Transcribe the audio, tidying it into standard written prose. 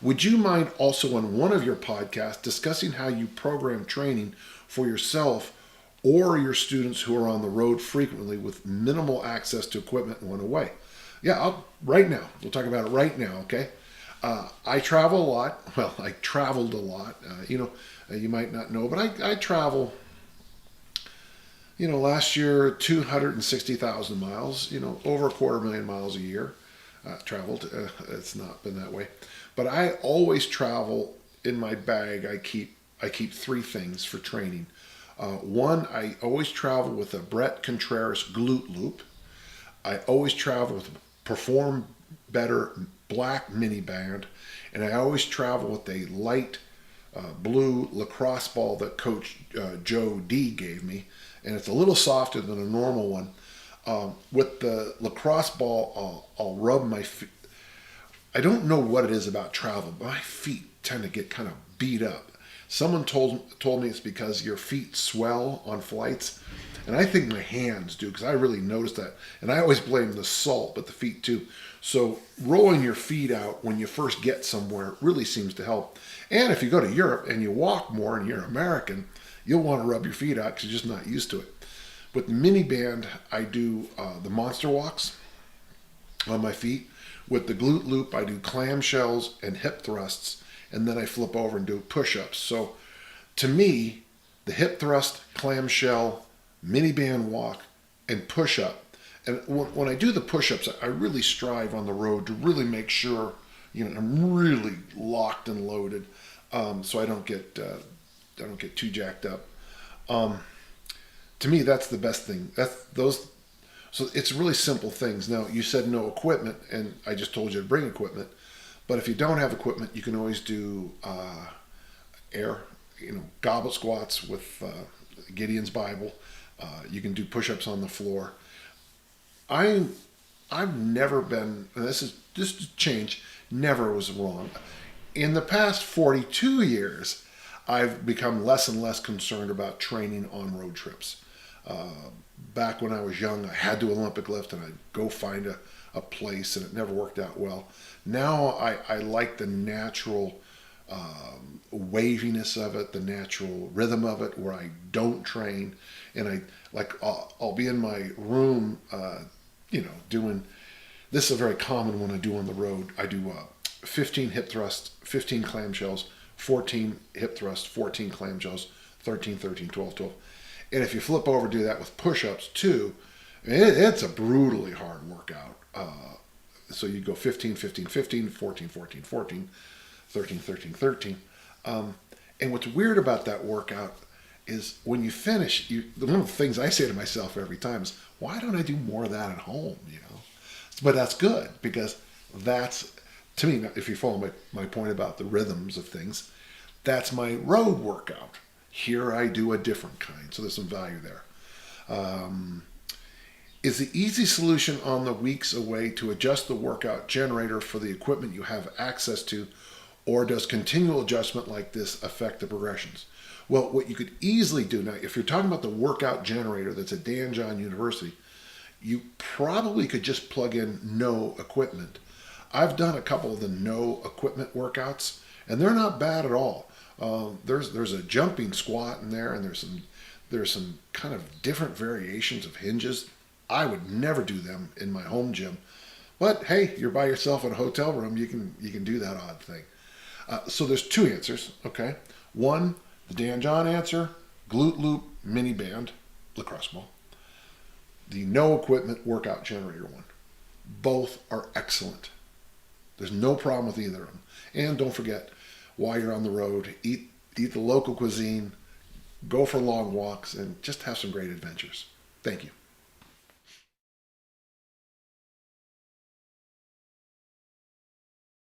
Would you mind also on one of your podcasts discussing how you program training for yourself or your students who are on the road frequently with minimal access to equipment and want to weigh? Yeah, right now. We'll talk about it right now, okay? I travel a lot. Well, I traveled a lot. You might not know, but I travel, last year, 260,000 miles, over 250,000 miles a year. Traveled. It's not been that way. But I always travel in my bag. I keep three things for training. One, I always travel with a Brett Contreras glute loop. I always travel with a Perform Better black mini band, and I always travel with a light blue lacrosse ball that Coach Joe D gave me, and it's a little softer than a normal one. With the lacrosse ball, I'll rub my feet. I don't know what it is about travel, but my feet tend to get kind of beat up. Someone told me it's because your feet swell on flights, and I think my hands do, because I really noticed that. And I always blame the salt, but the feet too. So rolling your feet out when you first get somewhere really seems to help. And if you go to Europe and you walk more and you're American, you'll want to rub your feet out because you're just not used to it. With the mini band, I do the monster walks on my feet. With the glute loop, I do clamshells and hip thrusts, and then I flip over and do push-ups. So to me, the hip thrust, clamshell, mini band walk, and push-up. And when I do the push-ups, I really strive on the road to really make sure, I'm really locked and loaded, so I don't get too jacked up. To me, that's the best thing. So it's really simple things. Now, you said no equipment, and I just told you to bring equipment. But if you don't have equipment, you can always do goblet squats with Gideon's Bible. You can do push-ups on the floor. I've never been, and this is change, never was wrong. In the past 42 years, I've become less and less concerned about training on road trips. Back when I was young, I had to Olympic lift, and I'd go find a place, and it never worked out well. Now I like the natural waviness of it, the natural rhythm of it, where I don't train, and I'll be in my room, doing. This is a very common one I do on the road. I do 15 hip thrusts, 15 clamshells, 14 hip thrusts, 14 clamshells, 13, 13, 12, 12. And if you flip over, do that with push-ups too, it's a brutally hard workout. So you go 15, 15, 15, 14, 14, 14, 13, 13, 13. And what's weird about that workout is when you finish, one of the things I say to myself every time is, why don't I do more of that at home? But that's good, because that's, to me, if you follow my point about the rhythms of things, that's my road workout. Here I do a different kind, so there's some value there. Is the easy solution on the weeks away to adjust the workout generator for the equipment you have access to, or does continual adjustment like this affect the progressions? Well, what you could easily do now, if you're talking about the workout generator that's at Dan John University, you probably could just plug in no equipment. I've done a couple of the no equipment workouts, and they're not bad at all. There's a jumping squat in there, and there's some kind of different variations of hinges. I would never do them in my home gym, but hey, you're by yourself in a hotel room. You can do that odd thing. So there's two answers. Okay, one, the Dan John answer: glute loop, mini band, lacrosse ball. The no equipment workout generator one. Both are excellent. There's no problem with either of them. And don't forget, while you're on the road, eat the local cuisine, go for long walks, and just have some great adventures. Thank you.